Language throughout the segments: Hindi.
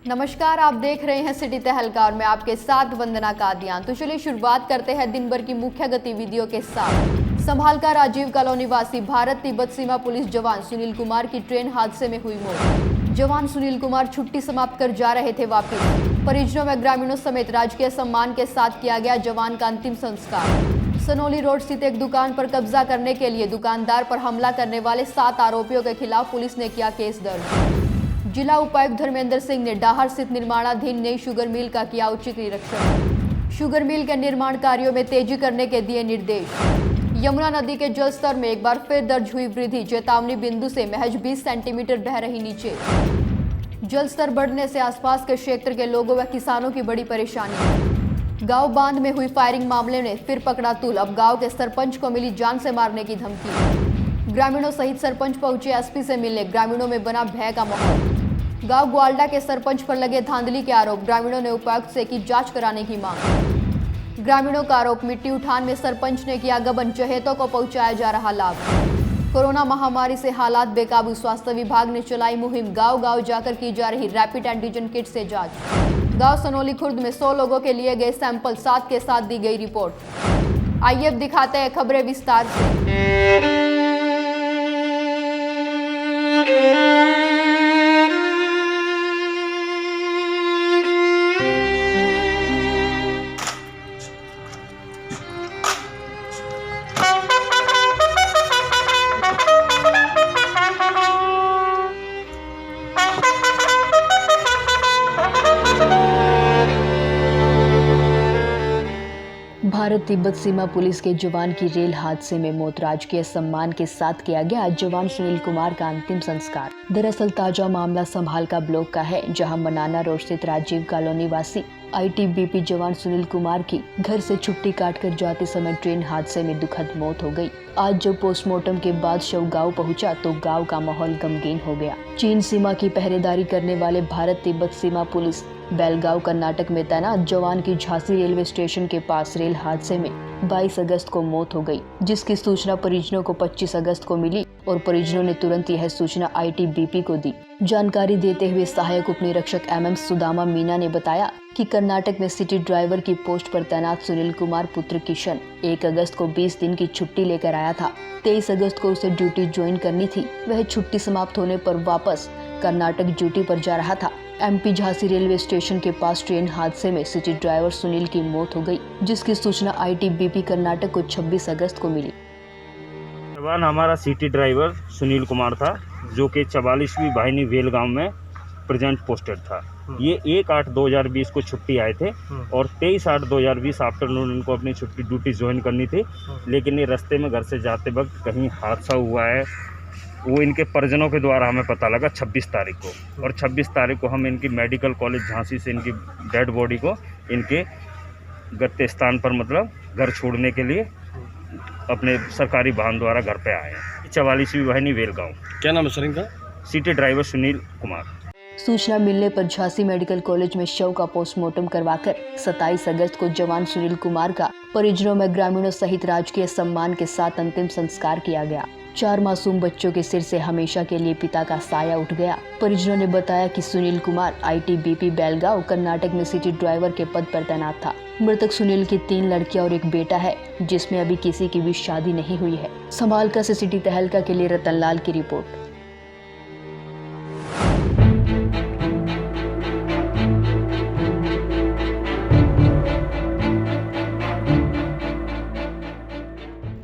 नमस्कार, आप देख रहे हैं सिटी तहलका और मैं आपके साथ वंदना कादियान। तो चलिए शुरुआत करते हैं दिन भर की मुख्य गतिविधियों के साथ। संभालका राजीव कॉलोनी वासी भारत तिब्बत सीमा पुलिस जवान सुनील कुमार की ट्रेन हादसे में हुई मौत। जवान सुनील कुमार छुट्टी समाप्त कर जा रहे थे वापस। परिजनों व ग्रामीणों समेत राजकीय सम्मान के साथ किया गया जवान का अंतिम संस्कार। सनोली रोड स्थित एक दुकान पर कब्जा करने के लिए दुकानदार पर हमला करने वाले 7 आरोपियों के खिलाफ पुलिस ने किया केस दर्ज। जिला उपायुक्त धर्मेंद्र सिंह ने डाहर स्थित निर्माणाधीन नई शुगर मिल का किया उचित निरीक्षण। शुगर मिल के निर्माण कार्यों में तेजी करने के दिए निर्देश। यमुना नदी के जल स्तर में एक बार फिर दर्ज हुई वृद्धि, चेतावनी बिंदु से महज 20 सेंटीमीटर बह रही नीचे। जल स्तर बढ़ने से आसपास के क्षेत्र के लोगों व किसानों की बड़ी परेशानी। गांव बांध में हुई फायरिंग मामले ने फिर पकड़ा तूल, अब गांव के सरपंच को मिली जान से मारने की धमकी। ग्रामीणों सहित सरपंच पहुंचे एसपी से मिलने, ग्रामीणों में बना भय का माहौल। गांव ग्वाल्डा के सरपंच पर लगे धांधली के आरोप, ग्रामीणों ने उपायुक्त से की जांच कराने की मांग। ग्रामीणों का आरोप, मिट्टी उठान में सरपंच ने किया गबन, चहेतों को पहुंचाया जा रहा लाभ। कोरोना महामारी से हालात बेकाबू, स्वास्थ्य विभाग ने चलाई मुहिम, गांव-गांव जाकर की जा रही रैपिड एंटीजन किट से जांच। गांव सनोली खुर्द में 100 लोगों के लिए गए सैंपल, 7 के साथ दी गई रिपोर्ट। आइए अब दिखाते हैं खबरें विस्तार से। भारत तिब्बत सीमा पुलिस के जवान की रेल हादसे में मौत, राजकीय सम्मान के साथ किया गया आज जवान सुनील कुमार का अंतिम संस्कार। दरअसल ताजा मामला संभालका ब्लॉक का है, जहां मनाना रोड स्थित राजीव कॉलोनी वासी आईटीबीपी जवान सुनील कुमार की घर से छुट्टी काटकर जाते समय ट्रेन हादसे में दुखद मौत हो गई। आज जब पोस्टमार्टम के बाद शव गांव पहुंचा तो गांव का माहौल गमगीन हो गया। चीन सीमा की पहरेदारी करने वाले भारत तिब्बत सीमा पुलिस बेलगांव कर्नाटक में तैनात जवान की झांसी रेलवे स्टेशन के पास रेल हादसे में 22 अगस्त को मौत हो गई, जिसकी सूचना परिजनों को 25 अगस्त को मिली और परिजनों ने तुरंत यह सूचना आईटीबीपी को दी। जानकारी देते हुए सहायक उप निरीक्षक एमएम सुदामा मीना ने बताया कि कर्नाटक में सिटी ड्राइवर की पोस्ट पर तैनात सुनील कुमार पुत्र किशन 1 अगस्त को 20 दिन की छुट्टी लेकर आया था। 23 अगस्त को उसे ड्यूटी ज्वाइन करनी थी। वह छुट्टी समाप्त होने पर वापस कर्नाटक ड्यूटी पर जा रहा था। एमपी झांसी रेलवे स्टेशन के पास ट्रेन हादसे में सिटी ड्राइवर सुनील की मौत हो गई, जिसकी सूचना आईटीबीपी कर्नाटक को 26 अगस्त को मिली। जवान हमारा सिटी ड्राइवर सुनील कुमार था, जो कि 44वीं वाहिनी बेलगांव में प्रेजेंट पोस्टेड था। ये 1/8/2020 को छुट्टी आए थे और 23/8/2020 आफ्टरनून इनको अपनी छुट्टी ड्यूटी ज्वाइन करनी थी, लेकिन ये रास्ते में घर से जाते वक्त कहीं हादसा हुआ है। वो इनके परिजनों के द्वारा हमें पता लगा 26 तारीख को, और 26 तारीख को हम इनकी मेडिकल कॉलेज झांसी से इनकी डेड बॉडी को इनके गत्ते स्थान पर मतलब घर छोड़ने के लिए अपने सरकारी वाहन द्वारा घर पे आए हैं। 44वीं वाहिनी बेलगांव। क्या नाम है सर इनका? City driver Sunil Kumar. सूचना मिलने पर झांसी मेडिकल कॉलेज में शव का पोस्टमार्टम करवाकर 27 अगस्त को जवान सुनील कुमार का परिजनों में ग्रामीणों सहित राजकीय सम्मान के साथ अंतिम संस्कार किया गया। 4 मासूम बच्चों के सिर से हमेशा के लिए पिता का साया उठ गया। परिजनों ने बताया कि सुनील कुमार आईटीबीपी बेलगांव कर्नाटक में सिटी ड्राइवर के पद पर तैनात था। मृतक सुनील की 3 लड़कियां और एक बेटा है, जिसमें अभी किसी की भी शादी नहीं हुई है। संभालका से सिटी तहलका के लिए रतनलाल की रिपोर्ट।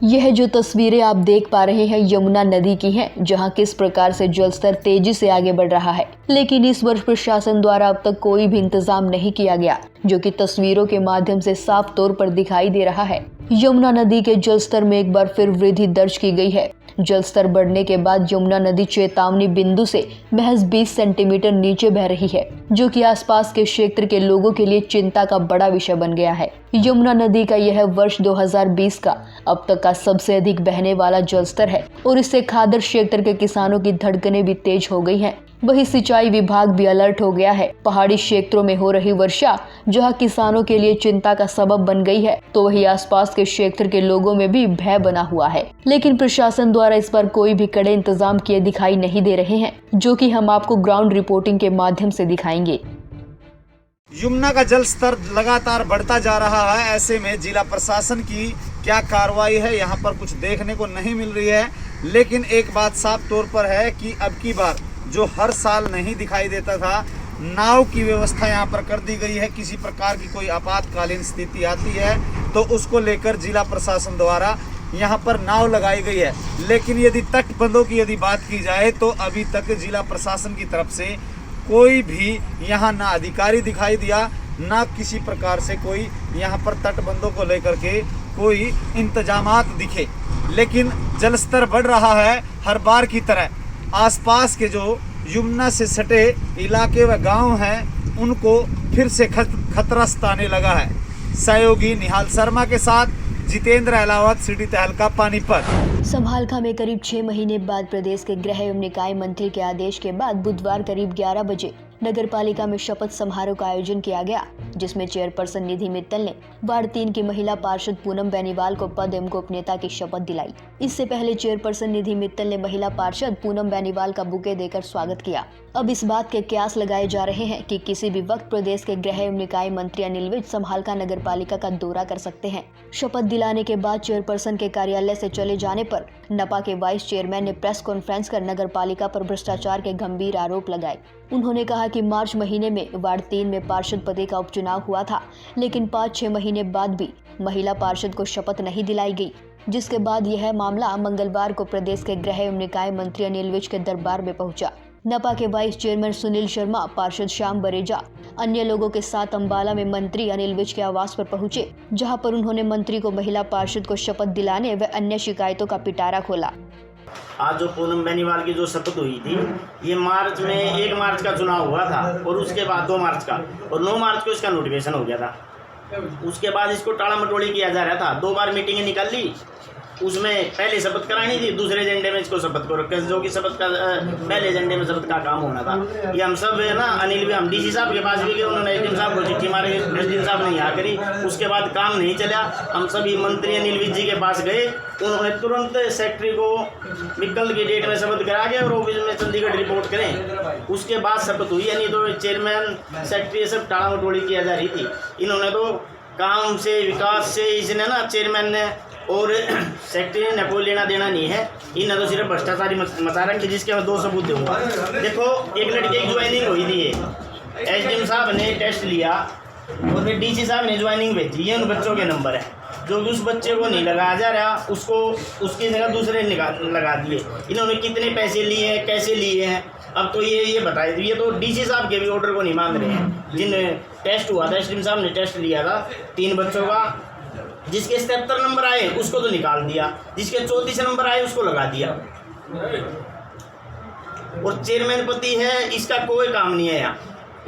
यह जो तस्वीरें आप देख पा रहे हैं यमुना नदी की हैं, जहां किस प्रकार से जलस्तर तेजी से आगे बढ़ रहा है। लेकिन इस वर्ष प्रशासन द्वारा अब तक कोई भी इंतजाम नहीं किया गया, जो कि तस्वीरों के माध्यम से साफ तौर पर दिखाई दे रहा है। यमुना नदी के जलस्तर में एक बार फिर वृद्धि दर्ज की गई है। जलस्तर बढ़ने के बाद यमुना नदी चेतावनी बिंदु से महज 20 सेंटीमीटर नीचे बह रही है, जो कि आसपास के क्षेत्र के लोगों के लिए चिंता का बड़ा विषय बन गया है। यमुना नदी का यह वर्ष 2020 का अब तक का सबसे अधिक बहने वाला जलस्तर है और इससे खादर क्षेत्र के किसानों की धड़कनें भी तेज हो गई हैं। वहीं सिंचाई विभाग भी अलर्ट हो गया है। पहाड़ी क्षेत्रों में हो रही वर्षा जहां किसानों के लिए चिंता का सबब बन गई है, तो वहीं आसपास के क्षेत्र के लोगों में भी भय बना हुआ है। लेकिन प्रशासन द्वारा इस पर कोई भी कड़े इंतजाम किए दिखाई नहीं दे रहे हैं, जो कि हम आपको ग्राउंड रिपोर्टिंग के माध्यम से दिखाएंगे। यमुना का जल स्तर लगातार बढ़ता जा रहा है। ऐसे में जिला प्रशासन की क्या कार्रवाई है यहाँ पर कुछ देखने को नहीं मिल रही है। लेकिन एक बात साफ तौर पर है कि अब की बार जो हर साल नहीं दिखाई देता था, नाव की व्यवस्था यहाँ पर कर दी गई है। किसी प्रकार की कोई आपातकालीन स्थिति आती है तो उसको लेकर जिला प्रशासन द्वारा यहाँ पर नाव लगाई गई है। लेकिन यदि तटबंधों की यदि बात की जाए तो अभी तक जिला प्रशासन की तरफ से कोई भी यहाँ ना अधिकारी दिखाई दिया, ना किसी प्रकार से कोई यहाँ पर तटबंधों को लेकर के कोई इंतजामात दिखे। लेकिन जलस्तर बढ़ रहा है हर बार की तरह। आसपास के जो यमुना से सटे इलाके व गांव हैं उनको फिर से खतरा सताने लगा है। सहयोगी निहाल शर्मा के साथ जितेंद्र अहलावत, सिटी तहलका, पानीपत। संभालका में करीब 6 महीने बाद प्रदेश के गृह एवं निकाय मंत्री के आदेश के बाद बुधवार करीब 11 बजे नगर पालिका में शपथ समारोह का आयोजन किया गया, जिसमें चेयरपर्सन निधि मित्तल ने वार्ड 3 की महिला पार्षद पूनम बेनीवाल को पद एवं गोपनीयता की शपथ दिलाई। इससे पहले चेयरपर्सन निधि मित्तल ने महिला पार्षद पूनम बेनीवाल का बुके देकर स्वागत किया। अब इस बात के कयास लगाए जा रहे हैं कि किसी भी वक्त प्रदेश के गृह एवं निकाय मंत्री अनिल विज संभालका नगर पालिका का दौरा कर सकते हैं। शपथ दिलाने के बाद चेयरपर्सन के कार्यालय से चले जाने पर नपा के वाइस चेयरमैन ने प्रेस कॉन्फ्रेंस कर नगर पालिका पर भ्रष्टाचार के गंभीर आरोप लगाए। उन्होंने कहा कि मार्च महीने में वार्ड 3 में पार्षद पद का उपचुनाव हुआ था, लेकिन 5-6 महीने बाद भी महिला पार्षद को शपथ नहीं दिलाई गई, जिसके बाद यह मामला मंगलवार को प्रदेश के गृह एवं निकाय मंत्री अनिल विज के दरबार में पहुंचा। नपा के वाइस चेयरमैन सुनील शर्मा, पार्षद श्याम बरेजा, अन्य लोगों के साथ अंबाला में मंत्री अनिल विज के आवास पर पहुंचे, जहां पर उन्होंने मंत्री को महिला पार्षद को शपथ दिलाने व अन्य शिकायतों का पिटारा खोला। आज जो पूनम बेनीवाल की जो शपथ हुई थी, ये मार्च में 1 मार्च का चुनाव हुआ था और उसके बाद 2 मार्च का और 9 मार्च को इसका नोटिफिकेशन हो गया था। उसके बाद इसको टाड़ा मटोड़ी किया जा रहा था। 2 बार मीटिंगें निकाल ली, उसमें पहले शपथ करानी थी, दूसरे एजेंडे में इसको शपथ को रखा, जो कि शपथ का पहले एजेंडे में शपथ का काम होना था। ये हम सब है ना, अनिल भी, हम डीसी साहब के पास भी गए, उन्होंने एसडीएम साहब को चिट्ठी मारी, एसडीएम साहब ने यहाँ करी, उसके बाद काम नहीं चला। हम सभी मंत्री अनिल विज जी के पास गए, उन्होंने तुरंत सेक्रेटरी को कल की डेट में शपथ करा के और ऑफिस में चंडीगढ़ रिपोर्ट करें। उसके बाद शपथ हुई, यानी तो चेयरमैन सेक्रेटरी सब टाड़ा मटोड़ी किया जा रही थी। इन्होंने तो काम से, विकास से, इसने ना चेयरमैन ने और सेक्रेटरी ने कोई लेना देना नहीं है। इन्हें तो सिर्फ भ्रष्टाचारी मचा रखी, जिसके मैं 2 सबूत दूंगा। देखो, एक लड़के की ज्वाइनिंग हुई थी, एसडीएम साहब ने टेस्ट लिया और फिर डीसी साहब ने ज्वाइनिंग भेजी। ये उन बच्चों के नंबर है, जो कि उस बच्चे को नहीं लगाया जा रहा, उसको उसकी जगह दूसरे लगा दिए। इन्होंने कितने पैसे लिए हैं, कैसे लिए हैं, अब तो ये बताए। ये तो डीसी साहब के भी ऑर्डर को नहीं मान रहे हैं। जिन टेस्ट हुआ था, एसडीएम साहब ने टेस्ट लिया था 3 बच्चों का, जिसके 77 नंबर आए उसको तो निकाल दिया, जिसके 34 नंबर आए उसको लगा दिया। और चेयरमैन पति है, इसका कोई काम नहीं है यहाँ।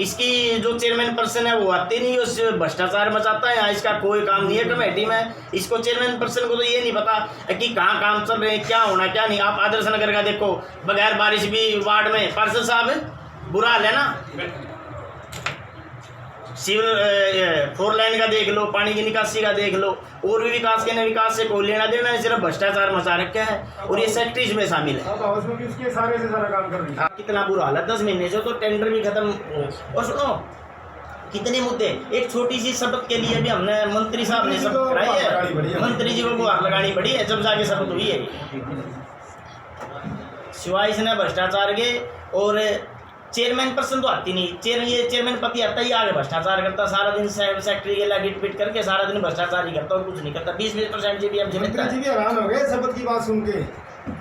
इसकी जो चेयरमैन पर्सन है वो आते नहीं, उस भ्रष्टाचार मचाता है यहाँ, इसका कोई काम नहीं है कमेटी में। इसको चेयरमैन पर्सन को तो ये नहीं पता कि कहाँ काम चल रहे हैं, क्या होना क्या नहीं। आप आदर्श नगर का देखो, बगैर बारिश भी वार्ड में पार्षद साहब बुरा हाल है ना। सिविल 4 लाइन का देख लो, पानी की निकासी का देख लो, और भी विकास के न विकास से कोई लेना देना है, सिर्फ भ्रष्टाचार मचा रखा है। और ये सेक्रेटरी में शामिल है। सारे से सारा काम कर रही है। कितना बुरा हाल है, 10 महीने से तो टेंडर भी खत्म। और सुनो, कितने मुद्दे, एक छोटी सी शपथ के लिए भी हमने मंत्री साहब ने शपथ कराई है, मंत्री जी को गुहार लगानी पड़ी है जब जाके शपथ हुई है। सिवाय इसने भ्रष्टाचार के, और चेयरमैन पर्सन तो आती नहीं। ये चेयरमैन पति आता ही आगे भ्रष्टाचार करता, सारा दिन सेक्रेटरी के लिए गिट पिट करके सारा दिन भ्रष्टाचार ही करता और कुछ नहीं करता। 20% जी भी अब जिम्मेदार मंत्री जी भी हैरान हो गए शपथ की बात सुन के।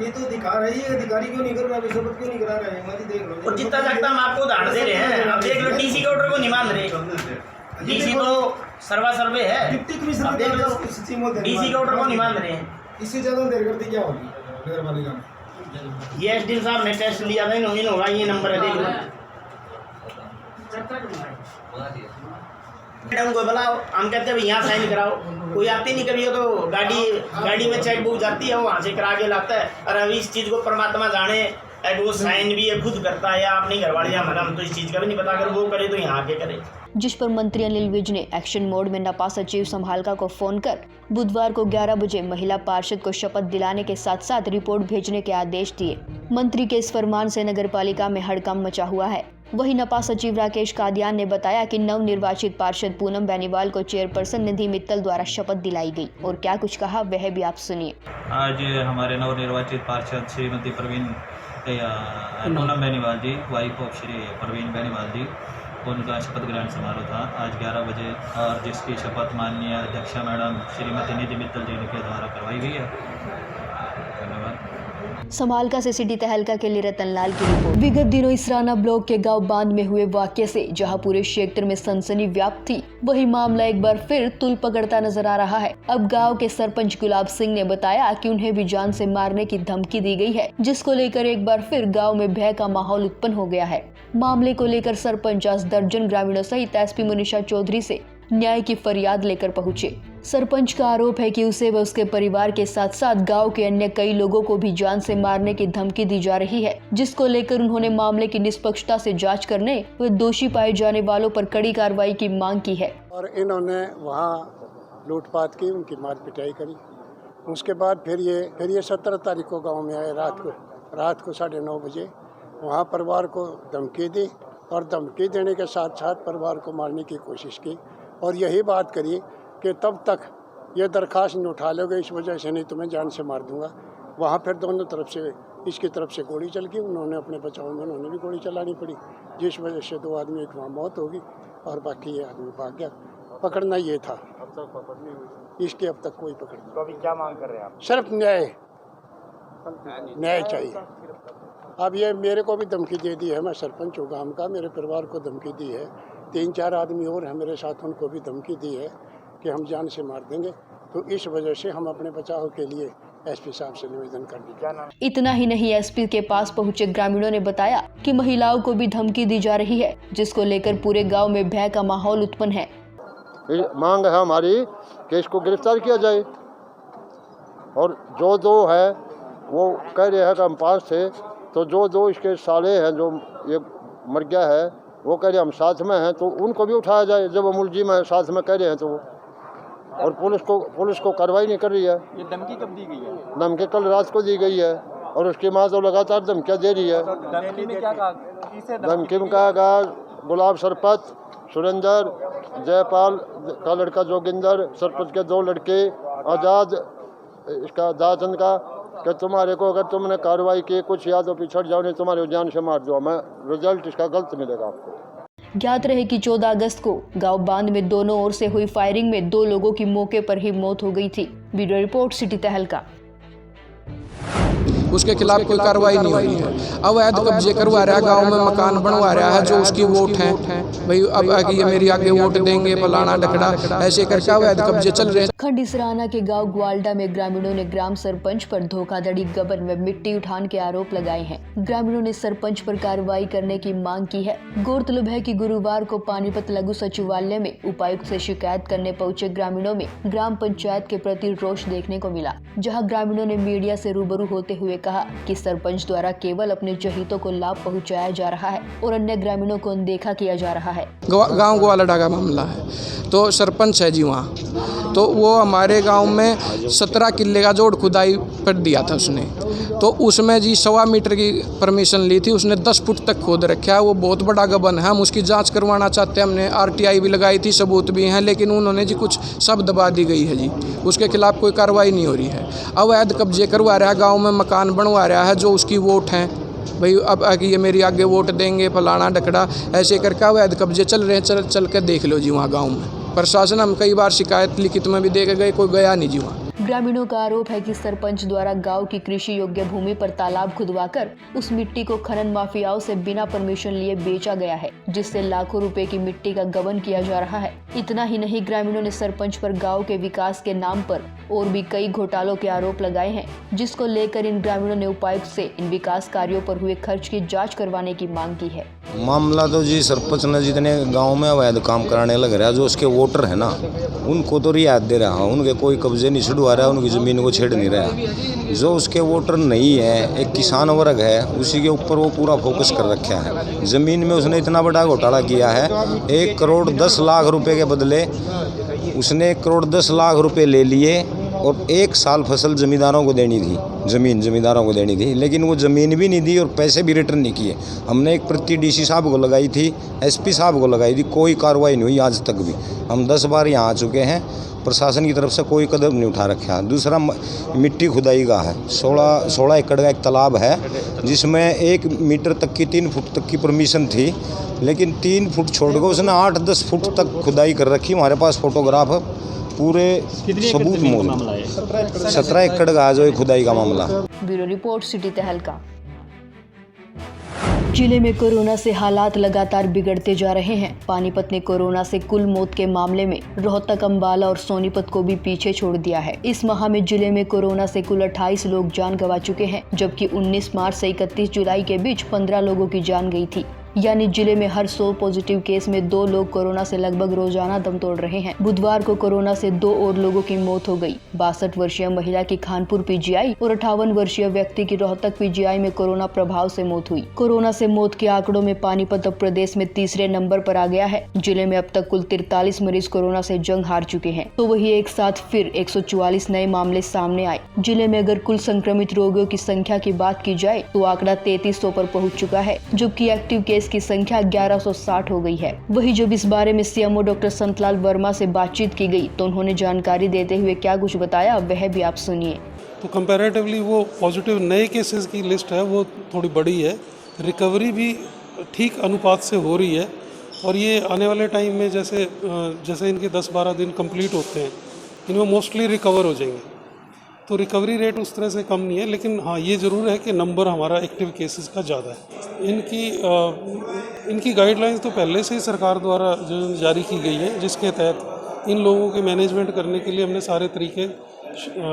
ये तो दिखा रही है, अधिकारी क्यों नहीं कर रहा, शपथ क्यों नहीं करा रहे हैं, देख लो। और जितना जागता हम आपको उदाहरण दे रहे हैं। अब देख लो, डीसी के ऑर्डर को नहीं मान रहे। डीसी तो सर्वा सर्वे है, डीसी के ऑर्डर को नहीं मान रहे हैं। इससे ज्यादा देर करती क्या होगी नगर पालिका में? ये एसडीएम साहब ने टेस्ट लिया था, इन होगा, ये नंबर है, देख लो। मैडम को बुलाओ, हम कहते हैं यहाँ साइन कराओ, कोई आती नहीं कभी। तो गाड़ी में चेक बुक जाती है, वो वहाँ से करा के लाता है। और अभी इस चीज़ को परमात्मा जाने, वो साइन भी ये खुद करता है या अपनी घरवाली, या हम तो इस चीज़ का भी नहीं पता। अगर वो करे तो यहाँ आके करे। जिस पर मंत्री अनिल विज ने एक्शन मोड में नपा सचिव संभालका को फोन कर बुधवार को 11 बजे महिला पार्षद को शपथ दिलाने के साथ साथ रिपोर्ट भेजने के आदेश दिए। मंत्री के इस फरमान से नगर पालिका में हड़कंप मचा हुआ है। वहीं नपा सचिव राकेश कादियान ने बताया कि नवनिर्वाचित पार्षद पूनम बेनीवाल को चेयरपर्सन निधि मित्तल द्वारा शपथ दिलाई गई और क्या कुछ कहा वह भी आप सुनिए। आज हमारे नवनिर्वाचित पार्षद श्रीमती पूनम बेनीवाल जी, वाइफ ऑफ श्री प्रवीण बेनीवाल जी, उनका शपथ ग्रहण समारोह था आज 11 बजे, और जिसकी शपथ माननीय अध्यक्षा मैडम श्रीमती निधि मित्तल जी के द्वारा करवाई गई है। धन्यवाद। समालका से सिटी तहलका के लिए रतनलाल की रिपोर्ट। विगत दिनों इसराना ब्लॉक के गांव बांध में हुए वाकये से जहां पूरे क्षेत्र में सनसनी व्याप्त थी, वही मामला एक बार फिर तुल पकड़ता नजर आ रहा है। अब गांव के सरपंच गुलाब सिंह ने बताया कि उन्हें भी जान से मारने की धमकी दी गई है, जिसको लेकर एक बार फिर गाँव में भय का माहौल उत्पन्न हो गया है। मामले को लेकर सरपंच 10 दर्जन ग्रामीणों सहित एसपी मनीषा चौधरी से न्याय की फरियाद लेकर पहुंचे। सरपंच का आरोप है कि उसे व उसके परिवार के साथ साथ गांव के अन्य कई लोगों को भी जान से मारने की धमकी दी जा रही है, जिसको लेकर उन्होंने मामले की निष्पक्षता से जांच करने व दोषी पाए जाने वालों पर कड़ी कार्रवाई की मांग की है। और इन्होंने वहाँ लूटपाट की, उनकी मार पिटाई करी। उसके बाद फिर ये 17 तारीख को गाँव में आए रात को 9:30 बजे। वहाँ परिवार को धमकी दी और धमकी देने के साथ साथ परिवार को मारने की कोशिश की और यही बात करी कि तब तक ये दरखास्त नहीं उठा लोगे, इस वजह से नहीं तुम्हें जान से मार दूंगा। वहाँ फिर दोनों तरफ से, इसकी तरफ से गोली चल गई, उन्होंने अपने बचाव में उन्होंने भी गोली चलानी पड़ी, जिस वजह से 2 आदमी एक वहाँ मौत होगी और बाकी ये आदमी भाग गया। पकड़ना ये था, अब तक पकड़ नहीं हुई, इसकी अब तक कोई पकड़ नहीं। तो अभी क्या मांग कर रहे हैं आप? सिर्फ न्याय चाहिए। अब ये मेरे को भी धमकी दे दी है, मैं सरपंच हूँ गाँव का, मेरे परिवार को धमकी दी है, 3-4 आदमी और हैं मेरे साथ, उनको भी धमकी दी है कि हम जान से मार देंगे। तो इस वजह से हम अपने बचाव के लिए एसपी साहब से निवेदन कर दी। इतना ही नहीं, एसपी के पास पहुंचे ग्रामीणों ने बताया कि महिलाओं को भी धमकी दी जा रही है, जिसको लेकर पूरे गांव में भय का माहौल उत्पन्न है। मांग है हमारी कि इसको गिरफ्तार किया जाए और जो है वो कह रहे हैं कि हम 5 थे, तो जो इसके साले हैं जो ये मर गया है वो कह रहे हम साथ में हैं, तो उनको भी उठाया जाए जब वो मुलजिम है साथ में कह रहे हैं। तो और पुलिस को कार्रवाई नहीं कर रही है। ये धमकी कब दी गई है? धमकी कल रात को दी गई है और उसकी माँ तो लगातार धमकियाँ दे रही है। धमकी में क्या कहा? धमकी में कहा गया गुलाब सरपत, सुरेंद्र, जयपाल का लड़का जोगिंदर, सरपंच के 2 लड़के, आज़ाद इसका दाचंद का, कि तुम्हारे को अगर तुमने कार्रवाई की कुछ या तो पिछड़ जाओ, नहीं तुम्हारे जान से मार दो। मैं रिजल्ट इसका गलत मिलेगा आपको। ज्ञात रहे कि 14 अगस्त को गांव बांध में दोनों ओर से हुई फायरिंग में 2 लोगों की मौके पर ही मौत हो गई थी। ब्यूरो रिपोर्ट, सिटी तहलका। उसके खिलाफ कोई कार्रवाई नहीं हो रही है। अवैध कब्जे करवा रहा है, गांव में मकान बनवा रहा है, जो उसकी वोट है भाई, अब आगे ये मेरी आगे वोट देंगे, फलाना ढकड़ा, ऐसे करके अवैध कब्जे चल रहे हैं। खंड इसराना के गांव ग्वाल्डा में ग्रामीणों ने ग्राम सरपंच पर धोखाधड़ी, गबन व मिट्टी उठान के आरोप लगाए हैं। ग्रामीणों ने सरपंच पर कार्रवाई करने की मांग की है। गौरतलब है कि गुरुवार को पानीपत लघु सचिवालय में उपायुक्त से शिकायत करने पहुंचे ग्रामीणों में ग्राम पंचायत के प्रति रोष देखने को मिला, जहां ग्रामीणों ने मीडिया से रूबरू होते हुए कहा कि सरपंच द्वारा केवल अपने चहितों को लाभ पहुंचाया जा रहा है और अन्य ग्रामीणों को अनदेखा किया जा रहा है। गांव ग्वालडा का मामला है, तो सरपंच है जी वहाँ, तो वो हमारे गांव में 17 किल्ले का जोड़ खुदाई कर दिया था उसने, तो उसमें जी 1.25 मीटर की परमिशन ली थी, उसने 10 फुट तक खोद रखा है। वो बहुत बड़ा गबन है, हम उसकी जांच करवाना चाहते हैं। हमने RTI भी लगाई थी, सबूत भी हैं, लेकिन उन्होंने जी कुछ सब दबा दी गई है जी, उसके खिलाफ कोई कार्रवाई नहीं हो रही है। अवैध कब्जे करवा रहा है, गाँव में मकान बनवा रहा है, जो उसकी वोट हैं भाई, अब आगे ये मेरी आगे वोट देंगे, फलाना ढकड़ा, ऐसे करके अवैध कब्जे चल रहे हैं। चल के देख लो जी वहाँ गाँव में। प्रशासन, हम कई बार शिकायत लिखित में भी दे के गए, कोई गया नहीं जी वहाँ। ग्रामीणों का आरोप है कि सरपंच द्वारा गांव की कृषि योग्य भूमि पर तालाब खुदवाकर उस मिट्टी को खनन माफियाओं से बिना परमिशन लिए बेचा गया है, जिससे लाखों रुपए की मिट्टी का गबन किया जा रहा है। इतना ही नहीं, ग्रामीणों ने सरपंच पर गांव के विकास के नाम पर और भी कई घोटालों के आरोप लगाए हैं, जिसको लेकर इन ग्रामीणों ने उपायुक्त से इन विकास कार्यों पर हुए खर्च की जाँच करवाने की मांग की है। मामला तो जी सरपंच ने जितने गांव में अवैध काम कराने लग रहा है, जो उसके वोटर है ना, उनको तो रियायत दे रहा है, उनके कोई कब्जे नहीं छुड़वा रहा है, उनकी ज़मीन को छेड़ नहीं रहा। जो उसके वोटर नहीं है, एक किसान वर्ग है, उसी के ऊपर वो पूरा फोकस कर रखा है। ज़मीन में उसने इतना बड़ा घोटाला किया है, 1 करोड़ 10 लाख रुपए के बदले उसने 1 करोड़ 10 लाख रुपए ले लिए और 1 साल फसल ज़मींदारों को देनी थी, ज़मींदारों को देनी थी, लेकिन वो ज़मीन भी नहीं दी और पैसे भी रिटर्न नहीं किए। हमने एक प्रति डीसी साहब को लगाई थी, एसपी साहब को लगाई थी, कोई कार्रवाई नहीं हुई आज तक भी। हम 10 बार यहाँ आ चुके हैं, प्रशासन की तरफ से कोई कदम नहीं उठा रखा। दूसरा मिट्टी खुदाई का है, 16 एकड़ का एक तालाब है जिसमें 1 मीटर तक की 3 फुट तक की परमिशन थी, लेकिन 3 फुट छोड़कर उसने 8-10 फुट तक खुदाई कर रखी। हमारे पास फोटोग्राफ पूरे सबूत मौजूद है। 17 एकड़ का जो खुदाई का मामला। ब्यूरो रिपोर्ट, सिटी तहलका। जिले में कोरोना से हालात लगातार बिगड़ते जा रहे हैं। पानीपत ने कोरोना से कुल मौत के मामले में रोहतक, अंबाला और सोनीपत को भी पीछे छोड़ दिया है। इस माह में जिले में कोरोना से कुल 28 लोग जान गंवा चुके हैं, जबकि 19 मार्च से 31 जुलाई के बीच 15 लोगों की जान गई थी। यानी जिले में हर 100 पॉजिटिव केस में 2 लोग कोरोना से लगभग रोजाना दम तोड़ रहे हैं। बुधवार को कोरोना से 2 और लोगों की मौत हो गई। 62 वर्षीय महिला की खानपुर पीजीआई और 58 वर्षीय व्यक्ति की रोहतक पीजीआई में कोरोना प्रभाव से मौत हुई। कोरोना से मौत के आंकड़ों में पानीपत अब प्रदेश में तीसरे नंबर पर आ गया है। जिले में अब तक कुल 43 मरीज कोरोना से जंग हार चुके हैं, तो वही एक साथ फिर 144 नए मामले सामने आए। जिले में अगर कुल संक्रमित रोगियों की संख्या की बात की जाए तो आंकड़ा 3300 पर पहुँच चुका है, जबकि एक्टिव केस की संख्या 1160 हो गई है। वही जब इस बारे में सीएमओ डॉक्टर संतलाल वर्मा से बातचीत की गई तो उन्होंने जानकारी देते हुए क्या कुछ बताया, वह भी आप सुनिए। तो कंपैरेटिवली वो पॉजिटिव नए केसेस की लिस्ट है वो थोड़ी बड़ी है, रिकवरी भी ठीक अनुपात से हो रही है, और ये आने वाले टाइम में जैसे इनके 10-12 दिन कंप्लीट होते हैं, इनमें मोस्टली रिकवर हो जाएंगे। तो रिकवरी रेट उस तरह से कम नहीं है, लेकिन हाँ ये ज़रूर है कि नंबर हमारा एक्टिव केसेस का ज़्यादा है। इनकी गाइडलाइंस तो पहले से ही सरकार द्वारा जो जारी की गई है, जिसके तहत इन लोगों के मैनेजमेंट करने के लिए हमने सारे तरीके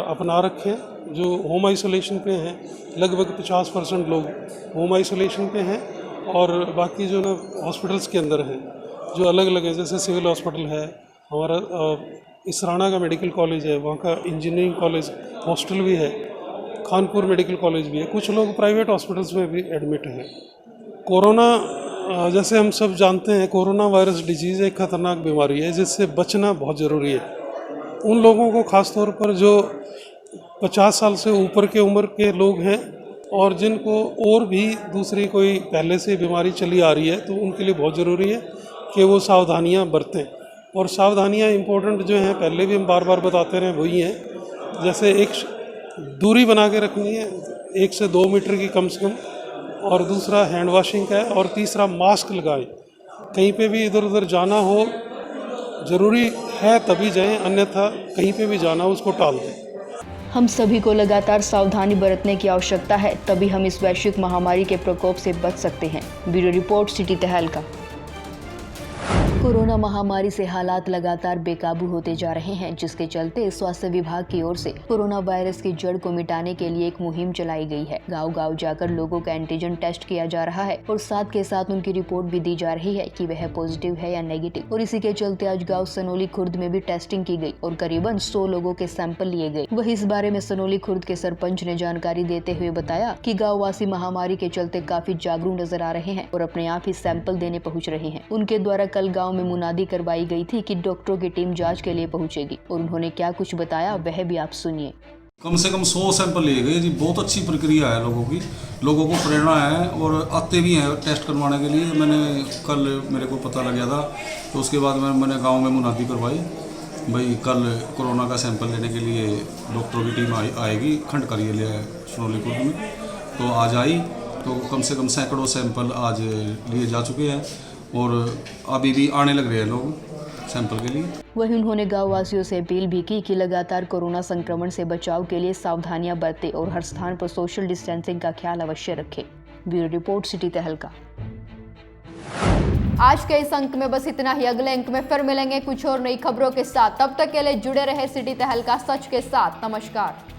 अपना रखे हैं। जो होम आइसोलेशन पे हैं, लगभग 50% लोग होम आइसोलेशन पे हैं, और बाकी जो ना हॉस्पिटल्स के अंदर हैं जो अलग अलग है, जैसे सिविल हॉस्पिटल है हमारा, इसराना का मेडिकल कॉलेज है, वहाँ का इंजीनियरिंग कॉलेज हॉस्टल भी है, खानपुर मेडिकल कॉलेज भी है, कुछ लोग प्राइवेट हॉस्पिटल्स में भी एडमिट हैं। कोरोना जैसे हम सब जानते हैं, कोरोना वायरस डिजीज़ एक खतरनाक बीमारी है जिससे बचना बहुत ज़रूरी है। उन लोगों को ख़ास तौर पर जो 50 साल से ऊपर के उम्र के लोग हैं और जिनको और भी दूसरी कोई पहले से बीमारी चली आ रही है, तो उनके लिए बहुत ज़रूरी है कि वो सावधानियाँ बरतें। और सावधानियाँ इम्पोर्टेंट जो हैं, पहले भी हम बार बार बताते रहे, वही हैं। जैसे एक दूरी बना के रखनी है 1 से 2 मीटर की कम से कम, और दूसरा हैंड वॉशिंग का है, और तीसरा मास्क लगाएं। कहीं पे भी इधर उधर जाना हो, ज़रूरी है तभी जाएं, अन्यथा कहीं पे भी जाना हो उसको टाल दें। हम सभी को लगातार सावधानी बरतने की आवश्यकता है, तभी हम इस वैश्विक महामारी के प्रकोप से बच सकते हैं। ब्यूरो रिपोर्ट, सिटी तहलका। कोरोना महामारी से हालात लगातार बेकाबू होते जा रहे हैं, जिसके चलते स्वास्थ्य विभाग की ओर से कोरोना वायरस की जड़ को मिटाने के लिए एक मुहिम चलाई गई है। गांव-गांव जाकर लोगों का एंटीजन टेस्ट किया जा रहा है और साथ के साथ उनकी रिपोर्ट भी दी जा रही है कि वह पॉजिटिव है या नेगेटिव। और इसी के चलते आज गाँव सनोली खुर्द में भी टेस्टिंग की गई और करीबन 100 लोगों के सैंपल लिए गए। वही इस बारे में सनोली खुर्द के सरपंच ने जानकारी देते हुए बताया कि गाँव वासी महामारी के चलते काफी जागरूक नजर आ रहे हैं और अपने आप ही सैंपल देने पहुँच रहे हैं। उनके द्वारा कल गाँव में मुनादी करवाई गई थी कि डॉक्टरों की टीम जांच के लिए पहुंचेगी, और उन्होंने क्या कुछ बताया वह भी आप सुनिए। कम से कम 100 सैंपल लिए गए जी। बहुत अच्छी प्रक्रिया है, लोगों को प्रेरणा है और आते भी हैं टेस्ट करवाने के लिए। मैंने कल मेरे को पता लग गया था, तो उसके बाद मैंने गांव में मुनादी करवाई, भाई कल कोरोना का सैंपल लेने के लिए डॉक्टरों की टीम आएगी खंड करिए लिए सनोली खुर्द में। तो आज आई, तो कम से कम सैकड़ों सैंपल आज लिए जा चुके हैं और अभी भी आने लग रहे हैं लोग सैंपल के लिए। वहीं उन्होंने गाँव वासियों से अपील भी की कि लगातार कोरोना संक्रमण से बचाव के लिए सावधानियां बरतें और हर स्थान पर सोशल डिस्टेंसिंग का ख्याल अवश्य रखें। ब्यूरो रिपोर्ट, सिटी तहलका। आज के इस अंक में बस इतना ही। अगले अंक में फिर मिलेंगे कुछ और नई खबरों के साथ। तब तक के लिए जुड़े रहे सिटी तहलका सच के साथ। नमस्कार।